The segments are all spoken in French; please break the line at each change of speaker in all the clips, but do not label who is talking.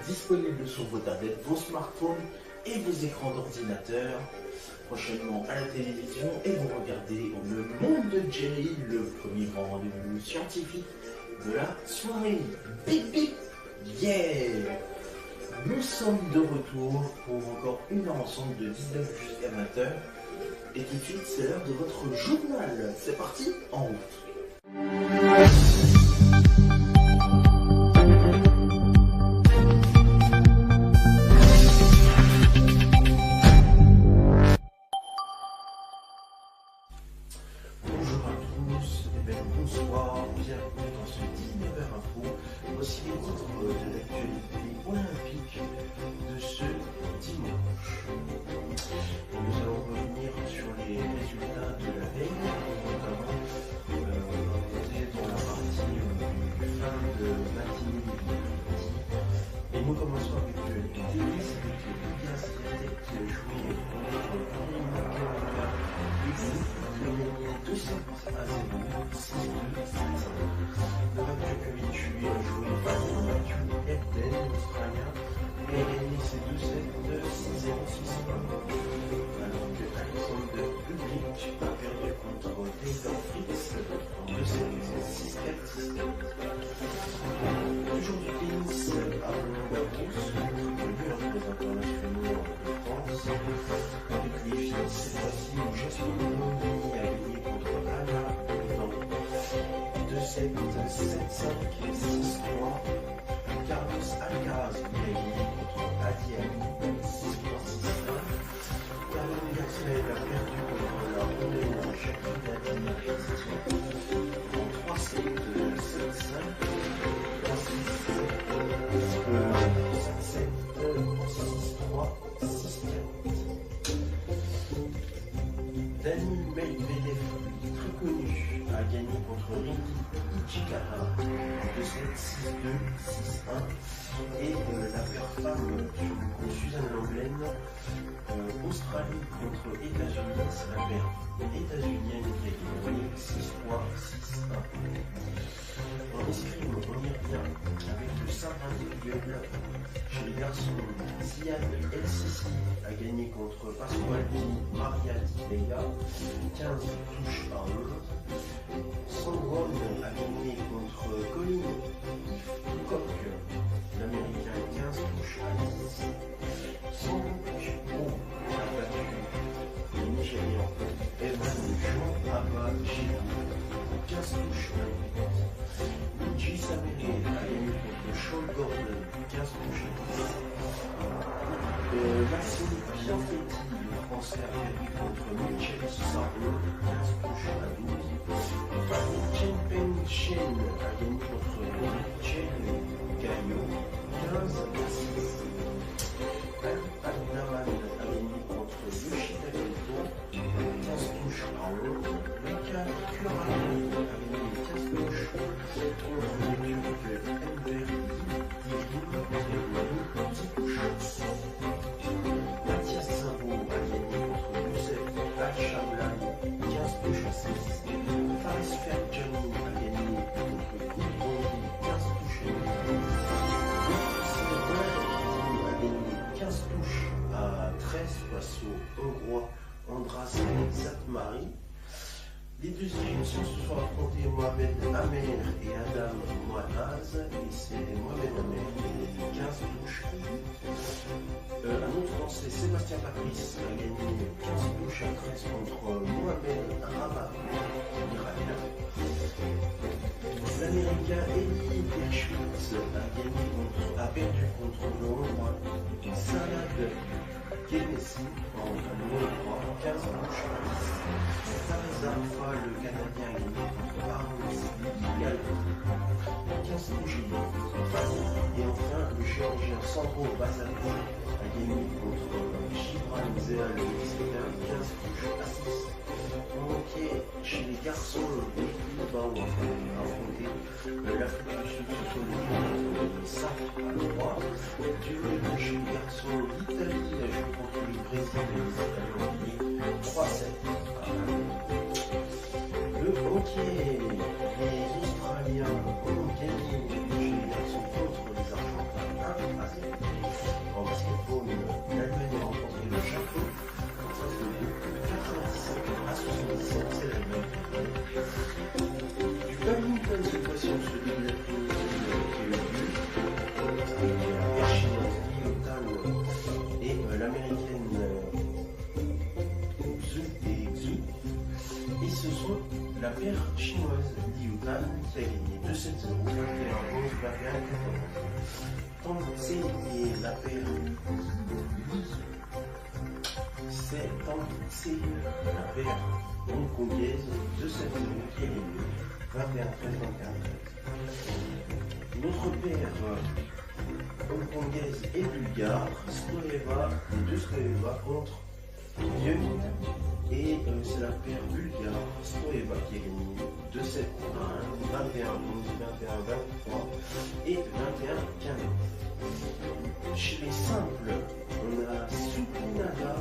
disponible sur vos tablettes, vos smartphones et vos écrans d'ordinateur. Prochainement à la télévision et vous regardez Le Monde de Jerry, le premier grand rendez-vous scientifique de la soirée. Bip bip, yeah! Nous sommes de retour pour encore une heure ensemble de 19 jusqu'à 20h. Et tout de suite, c'est l'heure de votre journal. C'est parti, en route. Bonjour à tous, bonsoir, bienvenue dans ce 19h Info. Voici les titres de l'actualité olympique de ce dimanche. Nous allons revenir sur les résultats de la veille, notamment dans la partie fin de matinée. Et nous commençons avec le tennis, avec le Liga Swiatek qui a joué contre Rimavik 200 à 0, 6-2, 7-5. Novak Djokovic lui a joué face à Matthew Ebden, l'Australien, et a gagné ses 2 sets 6-0, 6-1. Alors que Alexander Bublik a perdu contre Taylor Fritz en 2 sets 6-4, 6-4. Toujours du tennis à Roland Garros, le meilleur des internationaux de France, avec les filles cette fois-ci où Jasmine Bondy a gagné contre Anna Blanc 2-7, 7-5, 6-3. Carlos Alcaraz a gagné contre Adi Ali 6-3, 6-1. Caroline Garcia a perdu contre la Roumaine Jacqueline Christian en 3-7, 7-5. 7-7, 6-3, 6-4. Daniil Medvedev, très connu, a gagné contre Rinky Ichihara 2-7, 6-2, 6-1. Et la paire femme sur Suzanne Lenglen, Australie contre États-Unis, c'est la paire états-unienne qui a gagné 6-3, 6-1. En escrime, on y revient avec le sabre individuel. Chez les garçons, Ziad El Sissi a gagné contre Pasquale Maria Di Leia, 15 touches à 11. Sandron a gagné contre Colin Cook, l'américain, 15 touches à 10. Sandro a battu le Nigérian Evan Jean Abba-Gilou, 15 touches à 8. Luigi Saverio a gagné contre Sean Gordon, 15 touches à 10. Maxime Pianfetti, le français, a perdu contre Michel Sarro, 15 touches à 12. Chen Peng Chen a gagné contre Michel Gaillot, 15 à 6. Ali Abdaman a gagné contre Yoshida Kaito, 15 touches à 11. Mika Kurani a gagné 15 touches contre le Turc Enver Divin, 10 touches. Mathias Simbo a gagné contre Youssef Al-Shamlan, 15 touches à 6. Faris Ferjani a gagné contre Bondi, 15 touches à 8. A gagné 15 touches à 13 face au Hongrois Andras Zatmari. Les deux Égyptiens se sont affrontés, Mohamed Amer et Adam Moataz, et c'est Mohamed Amer qui a gagné 15 touches à 8. Un autre français, Sébastien Patrice, a gagné 15 touches à 13 contre Mohamed Rabat, iranien. L'américain Eli Dershowitz a perdu contre le Hongrois Salad Genesi en Hongrois, 15 touches à 10. Tareza Alpha, le Canadien, a gagné contre Arnaud Gallo, 15 touches à 10. Et enfin, le Géorgien Sandro Bazarov a gagné contre Gibran Zéa, le Mexicain, 15 touches à 6. Ok, chez les garçons, les Pays-Bas ont affronté l'Afrique du Sud, ce sont les joueurs SAF à 3. Chez les garçons, l'Italie a joué contre le Brésil et les Italiens ont gagné 3-7 à 1. Le hockey, les Australiens ont gagné chez les garçons contre les Argentins 1-3. paire chinoise Liu Tan qui a gagné 2-7-0, 21-11, 21-14. Tang Tse et la paire c'est Tang Tse, la paire hongkongaise 2-7-0 qui a gagné 21-13, 21-13. Notre paire hongkongaise et bulgare, Stoeva, les deux Stoeva contre Young, et c'est la paire bulgare, Stoeva, qui a gagné 2-7-1, 21-12, 21-23 et 21-15. Chez les simples, on a Supinada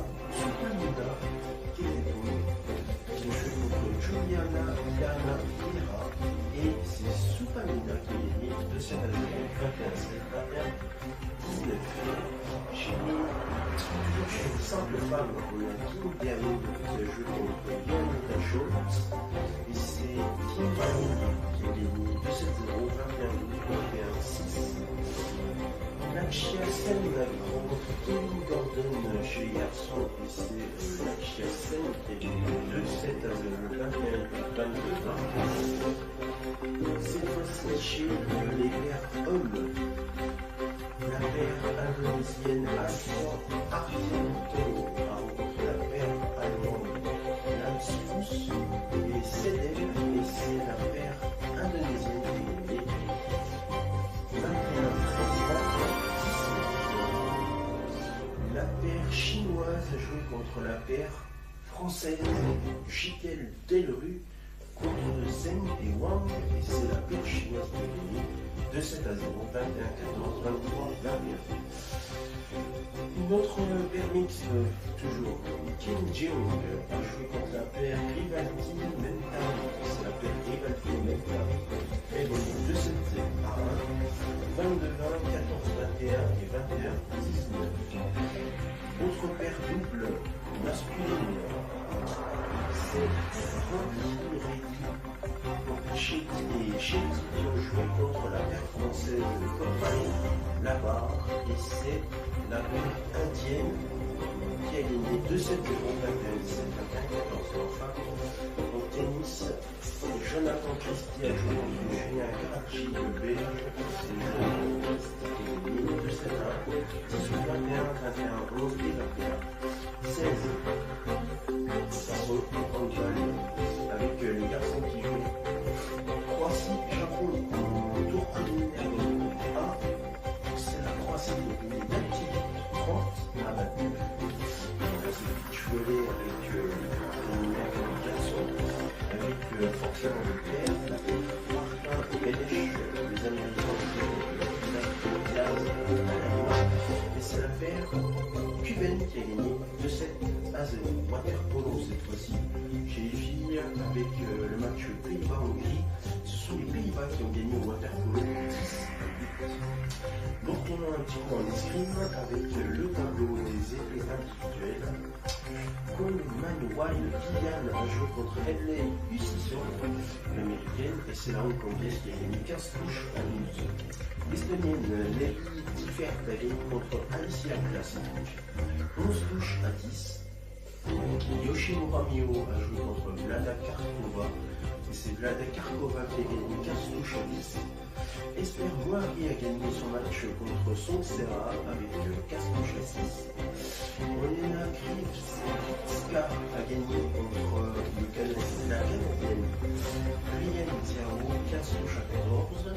qui joue contre Juliana Diana Ira, et c'est Supinada qui a gagné 2-7-0, 21-7, 21-19. Chez les simples femmes, on a Kim Diamond qui a joué contre Yannick Schultz, et c'est Kim Diamond qui a gagné 2-7-0, 21-12, 21-6. Lakshya Sen contre Kevin Gordon chez les garçons, et c'est Lakshya Sen qui a gagné 2-7-0, 21-22. Cette fois-ci chez les paires hommes, la paire indonésienne Argento a rencontré la paire allemande Landsfuss et Sedel, et c'est la paire indonésienne qui a gagné 21-13. La paire chinoise a joué contre la paire française Jitel Delru contre Zheng et Wang, et c'est la paire chinoise qui a gagné 2-7-0, 21-14, 23-21. Une autre paire mixte, toujours Kim Jeong a joué contre la paire Rivaldi Mentari, c'est la paire Rivaldi Mentari, elle a gagné 2-7 à 1, 22-20, 14-21 et 21-19. Autre paire double masculine, c'est Chetty et Chetty qui ont joué contre la paire française Copain Labarre, et c'est la paire indienne qui a gagné 2-7-0, 21-17, 21-14. Enfin, au tennis, Jonathan Christie a joué contre Julien Gracchi, le belge, c'est Jonathan Christie qui a gagné 2-7-1, 18-21, 21-11 et 21-16. Ça se handball avec les garçons qui jouent. Croatie, Japon, tour préliminaire A, c'est la Croatie qui a gagné 30 à 29. C'est joué avec les garçons, avec forcément le père, Martin et Belèche, les Américains qui et c'est la paire cubaine qui a gagné 2-7 à 0. Waterpolo cette fois-ci chez les filles avec le match Pays-Bas-Hongrie. Ce sont les Pays-Bas qui ont gagné au waterpolo 10-8. Donc on a un petit peu en escrime avec le tableau des épées individuelles. Coleman Wild Gillian a joué contre Hedley Husison, l'américaine, et c'est la hongkongaise qui a gagné 15 touches à 12. L'estonienne Nelly Tiffert a gagné contre Alicia Vlasic 11 touches à 10. Yoshimura Mio a joué contre Vlada Karkova, et c'est Vlada Karkova qui a gagné 15 touches à 10. Esther Boari a gagné son match contre Song Serra avec 15 touches à 6. Olena Krivska a gagné contre la Canadienne Brienne Tiao, 15 touches à 14.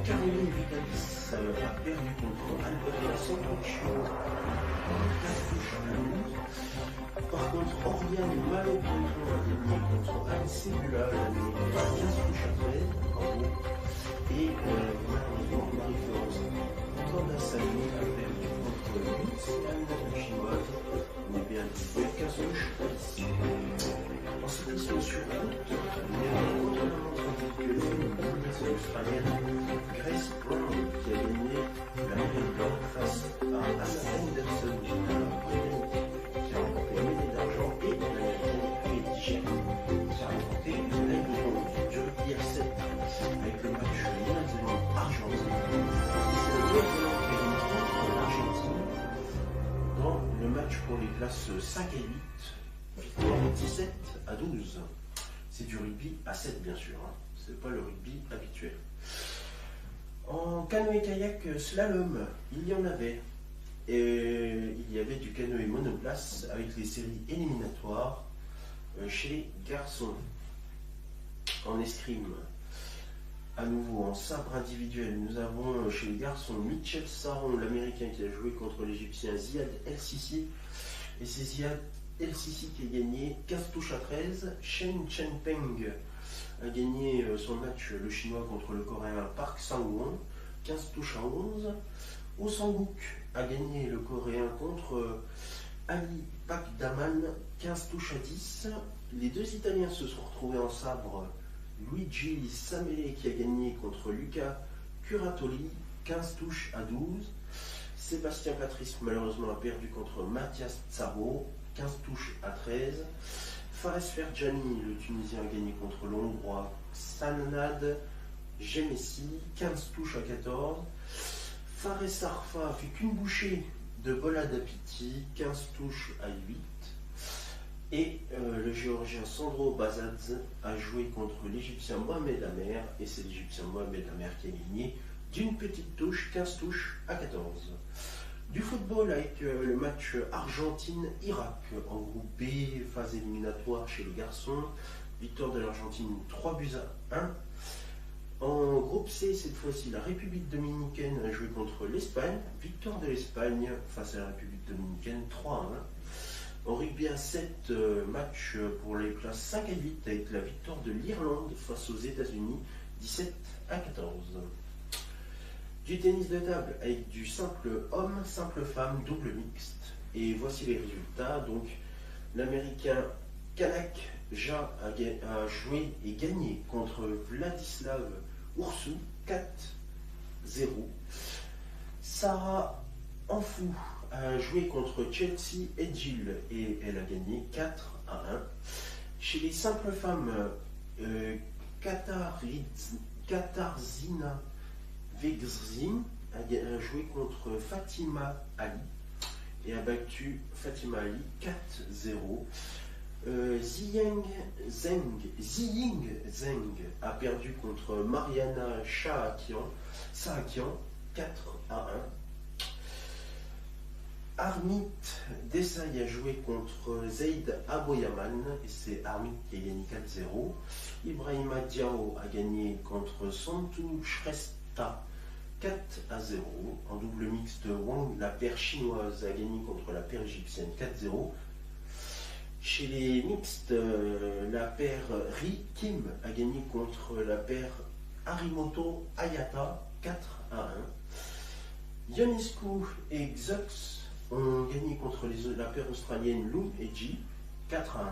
Caroline Vitalis a perdu contre Alberta Santuccio, 15 touches à 12. Par contre, Oriane Malo-Breton a gagné contre Anne Sebula, l'américaine, 15 touches à 13. Bravo. Et malheureusement, Marie-Florence Tornassani a perdu contre Luciane, la chinoise, on est bien 15 touches à 10. En cyclisme sur route, il y a une autre individuelle féminine, australienne, Grace Brown, qui a gagné l'Américain face à Anna Henderson, qui a remporté la médaille d'argent, et l'américaine Heidi Jem, qui a remporté la médaille de bronze du rugby à 7 avec le match Nouvelle-Zélande-Argentine. C'est le Nouvelle-Zélande qui a gagné contre l'Argentine dans le match pour les classes 5 et 8, victoire 17 à 12. C'est du rugby à 7 bien sûr, hein. C'est pas le rugby habituel. En canoë-kayak slalom, il y en avait. Et il y avait du canoë monoplace avec les séries éliminatoires chez les garçons. En escrime, à nouveau en sabre individuel, nous avons chez les garçons Mitchell Saron, l'américain qui a joué contre l'égyptien Ziad El-Sissi. Et c'est Ziad El-Sissi qui a gagné 15 touches à 13. Shen Chenpeng a gagné son match, le chinois contre le coréen Park Sang-won, 15 touches à 11. Oh Sang-wook a gagné le coréen contre Ali Pakdaman, 15 touches à 10. Les deux Italiens se sont retrouvés en sabre. Luigi Samele qui a gagné contre Luca Curatoli, 15 touches à 12. Sébastien Patrice malheureusement a perdu contre Mathias Tsaro, 15 touches à 13. Fares Ferjani, le Tunisien, a gagné contre le Hongrois Sanad Gemessi, 15 touches à 14. Fares Sarfa a fait qu'une bouchée de Bolad Apiti, 15 touches à 8. Et le géorgien Sandro Bazadze a joué contre l'Égyptien Mohamed Amer, et c'est l'Égyptien Mohamed Amer qui a gagné d'une petite touche, 15 touches à 14. Du football avec le match Argentine-Irak en groupe B, phase éliminatoire chez les garçons. Victoire de l'Argentine 3 buts à 1. En groupe C, cette fois-ci, la République dominicaine a joué contre l'Espagne. Victoire de l'Espagne face à la République dominicaine 3 à 1. En rugby à 7, match pour les places 5 à 8 avec la victoire de l'Irlande face aux États-Unis 17 à 14. Du tennis de table avec du simple homme, simple femme, double mixte. Et voici les résultats. Donc l'Américain Kanak Ja a joué et gagné contre Vladislav Ursu 4-0. Sarah Anfou a joué contre Chelsea Edgil et elle a gagné 4 à 1. Chez les simples femmes, Katarzina Vegzin a joué contre Fatima Ali et a battu Fatima Ali 4-0. Ziying Zeng a perdu contre Mariana Saakian 4 à 1. Armit Desai a joué contre Zaid Aboyaman et c'est Armit qui a gagné 4-0. Ibrahima Diao a gagné contre Santu Shrestha 4 à 0. En double mixte, Wang, la paire chinoise, a gagné contre la paire égyptienne 4-0. Chez les mixtes, la paire Ri Kim a gagné contre la paire Harimoto Ayata 4 à 1. Ionescu et Xox ont gagné contre la paire australienne Lum et Ji 4 à 1.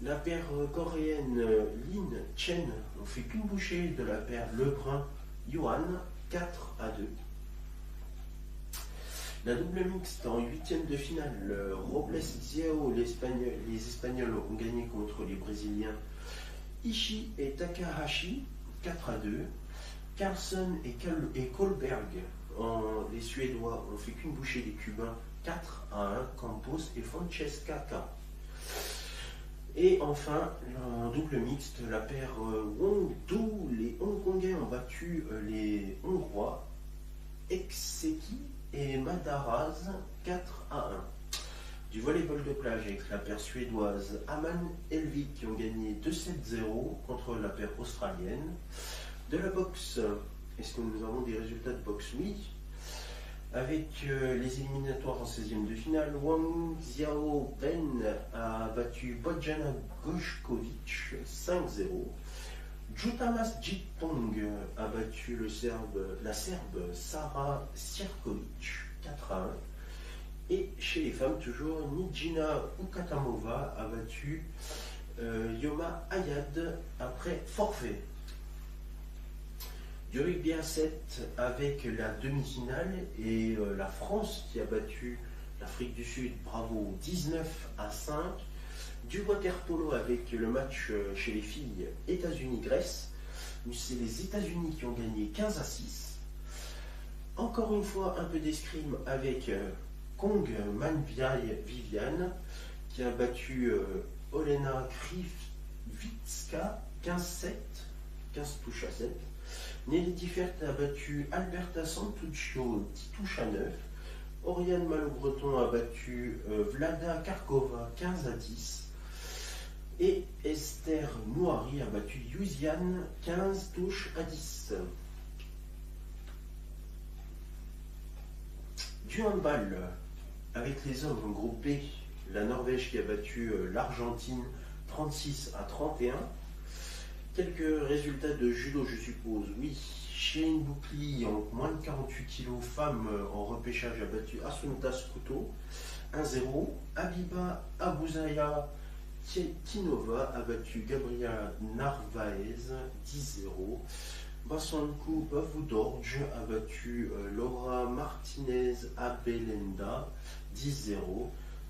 La paire coréenne Lin Chen ont fait qu'une bouchée de la paire Lebrun Yuan 4 à 2. La double mixte en huitième de finale, Robles Ziao, les Espagnols ont gagné contre les Brésiliens Ishii et Takahashi 4 à 2. Carlson et Kohlberg, les Suédois, ont fait qu'une bouchée des Cubains 4 à 1. Campos et Francesca K. Et enfin, en double mixte, la paire Wong-Do, les Hongkongais ont battu les Hongrois Ekseki et Madaraz 4 à 1. Du volleyball de plage avec la paire suédoise Aman Elvik qui ont gagné 2-7-0 contre la paire australienne. De la boxe, est-ce que nous avons des résultats de boxe? Oui. Avec les éliminatoires en 16e de finale, Wang Xiaoben a battu Bojana Goshkovic 5-0. Jutamas Jitong a battu la Serbe Sara Sirkovic 4 à 1. Et chez les femmes, toujours, Nijina Ukatamova a battu Yoma Ayad après forfait. Du rugby à 7 avec la demi-finale et la France qui a battu l'Afrique du Sud, bravo, 19 à 5. Du water-polo avec le match chez les filles États-Unis-Grèce, où c'est les États-Unis qui ont gagné 15 à 6. Encore une fois, un peu d'escrime avec Kong Manviai Viviane qui a battu Olena Vitska 15-7, 15 touches à 7. Nelly Differt a battu Alberta Santuccio 10 touches à 9. Oriane Malo-Breton a battu Vlada Karkova 15 à 10. Et Esther Mouari a battu Yuzian 15 touches à 10. Du handball, avec les hommes en groupe B, la Norvège qui a battu l'Argentine 36 à 31. Quelques résultats de judo, je suppose. Oui, Shane Boukli en moins de 48 kg, femme en repêchage, a battu Assunta Scuto 1-0. Abiba Abouzaya Tinova a battu Gabriela Narvaez 10-0. Basankou Bavoudorj a battu Laura Martinez Abelenda 10-0.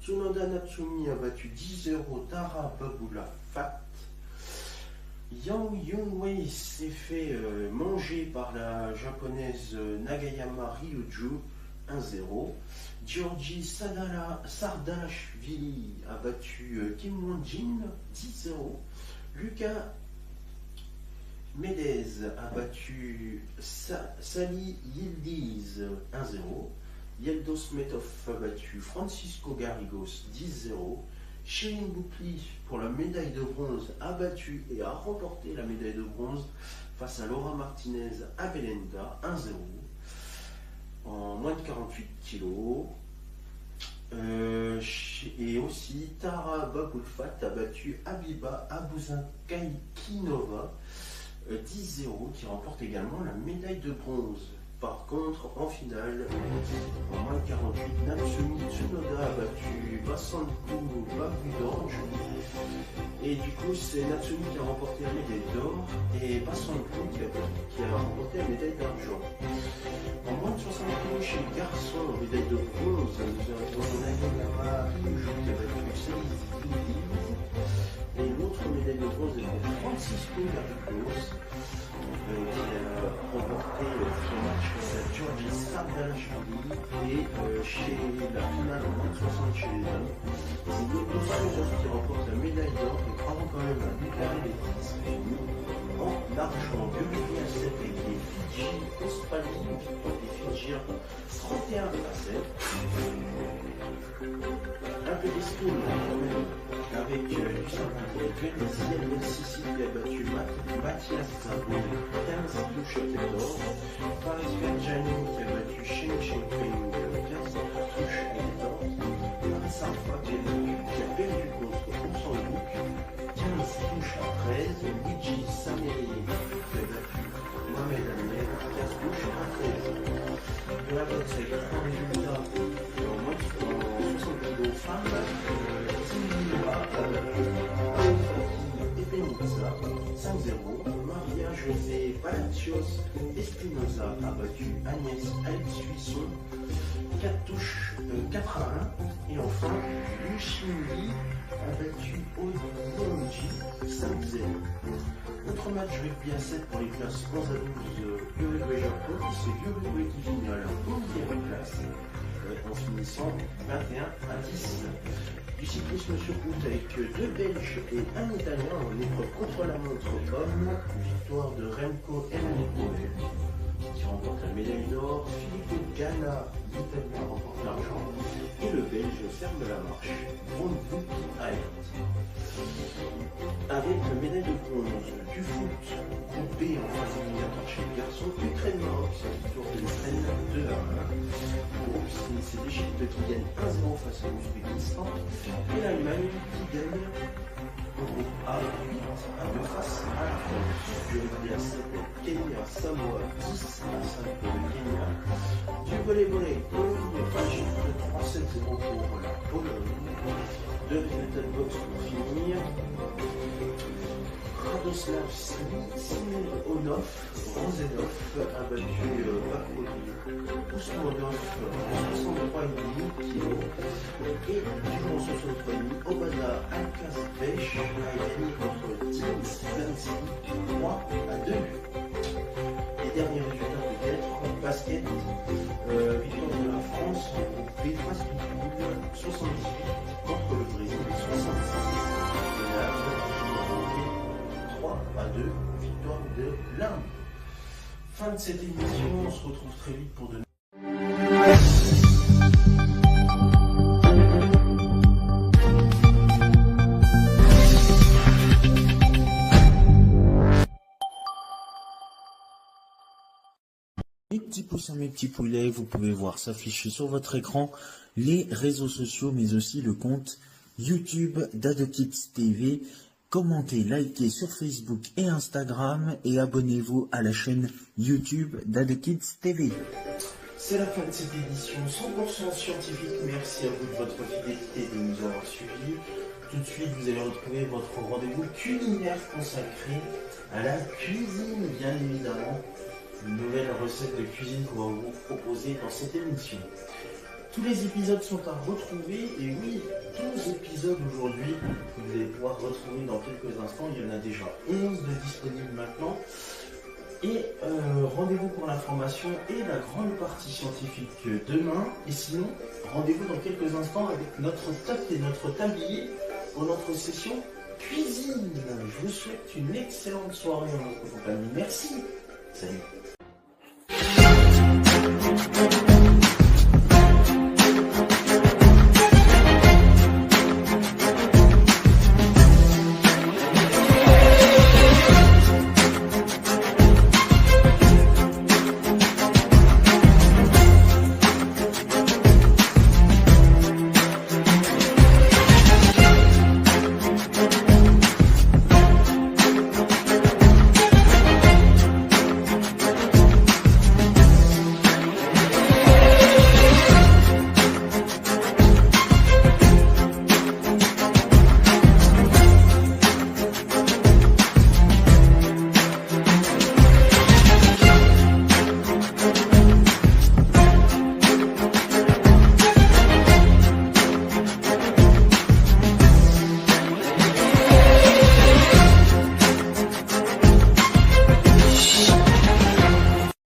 Tsunoda Natsumi a battu 10-0 Tara Babula Fat. Yang Yunwei s'est fait manger par la japonaise Nagayama Ryuju 1-0. Georgi Sardalashvili a battu Kim Won-jin 10-0. Lucas Medez a battu Sally Yildiz 1-0. Yeldo Smetov a battu Francisco Garrigos 10-0. Shane Boukli, pour la médaille de bronze, a battu et a remporté la médaille de bronze face à Laura Martinez Abelenda 1-0 en moins de 48 kg. Et aussi Tara Babulfat a battu Abiba Abuzakaikinova 10-0, qui remporte également la médaille de bronze. Par contre, en finale, en moins de 48, Natsumi Tsunoda a battu Basankou Bavoudorj. Et du coup, c'est Natsumi qui a remporté la médaille d'or et Basankou qui a remporté la médaille d'argent. En moins de 60 kg chez les garçons, en médaille de bronze, nous avons Nagayama Ryuju qui a battu Céline Yildiz. Et l'autre médaille de bronze est Francisco Garrigos, qui a remporté son match face à Georgi Sardalashvili. Et chez la finale en moins de 60 chez les hommes, c'est Nicolas qui remporte la médaille d'or, et bravo quand même à déclarer les titres en argent. 2007 avec les Fidji Australie, les Fidjiens 31 à 7. Un peu d'escrime quand même, avec du simple Vénéziel Mississippi a battu Mathias Zabou 15 touches à 14. Paris Verjani qui a battu Shen Shenping 15 touches à 14. Sarfa qui a perdu contre Oussanbouk 15 touches à 13. Luigi Sameri qui a battu Mohamed Amel 15 touches à 13. De la boxe avec 3 résultats en moins de 60 kg femmes. Zimila a battu Aoufaki Epenitsa 5-0. Maria José Palacios Espinosa a battu Agnès Alexuisson 4 à 1. Et enfin, Yushimi a battu Odonji 5-0. Autre match rugby à 7 pour les classes 11 à 12 Uruguay-Japon, c'est l'Uruguay qui finit à la 11e place en finissant 21 à 10. Du cyclisme sur route avec 2 Belges et un Italien en épreuve contre la montre homme. Victoire de Remco Evenepoel qui remporte la médaille d'or. Filippo Ganna, l'Italien, remporte l'argent. Et le Belge ferme la marche. Von Bouk Aert. Avec la médaille de bronze du foot groupe B en phase éliminatoire chez les garçons, Ukraine-Maroc, c'est la victoire de l'Ukraine 2 à 1. Groupe C, c'est l'Égypte qui gagne 1-0 face à l'Ouzbékistan et l'Allemagne qui gagne au groupe A 8 à 2 face à la France. Du rugby à 7, Kenya, Samoa 10 à 5 pour le Kenya. Du volley-volley, Pologne-Égypte 3-7-0 pour la Pologne. 2 résultats de boxe pour finir. Radoslav Simonov, Rozenov a battu Bakoli Ousmanov en 63,5 kg. Et toujours en 63,5, Obada Alkazbech a gagné contre Tim Stefanski 3 à 2. Les derniers résultats peut-être, basket, victoire de la France, groupe B face du Toul, 78 contre le Brésil, 66. fin de cette émission. On se retrouve très vite pour de Mes petits poussins, mes petits poulets, vous pouvez voir s'afficher sur votre écran les réseaux sociaux, mais aussi le compte YouTube d'AdoKids TV. Commentez, likez sur Facebook et Instagram et abonnez-vous à la chaîne YouTube d'AdoKids TV. C'est la fin de cette édition 100% scientifique. Merci à vous de votre fidélité de nous avoir suivis. Tout de suite, vous allez retrouver votre rendez-vous culinaire consacré à la cuisine, bien évidemment. Une nouvelle recette de cuisine qu'on va vous proposer dans cette émission. Tous les épisodes sont à retrouver, et oui, 12 épisodes aujourd'hui que vous allez pouvoir retrouver dans quelques instants. Il y en a déjà 11 de disponibles maintenant. Et rendez-vous pour l'information et la grande partie scientifique demain. Et sinon, rendez-vous dans quelques instants avec notre top et notre tablier pour notre session cuisine. Je vous souhaite une excellente soirée en notre compagnie. Merci. Salut.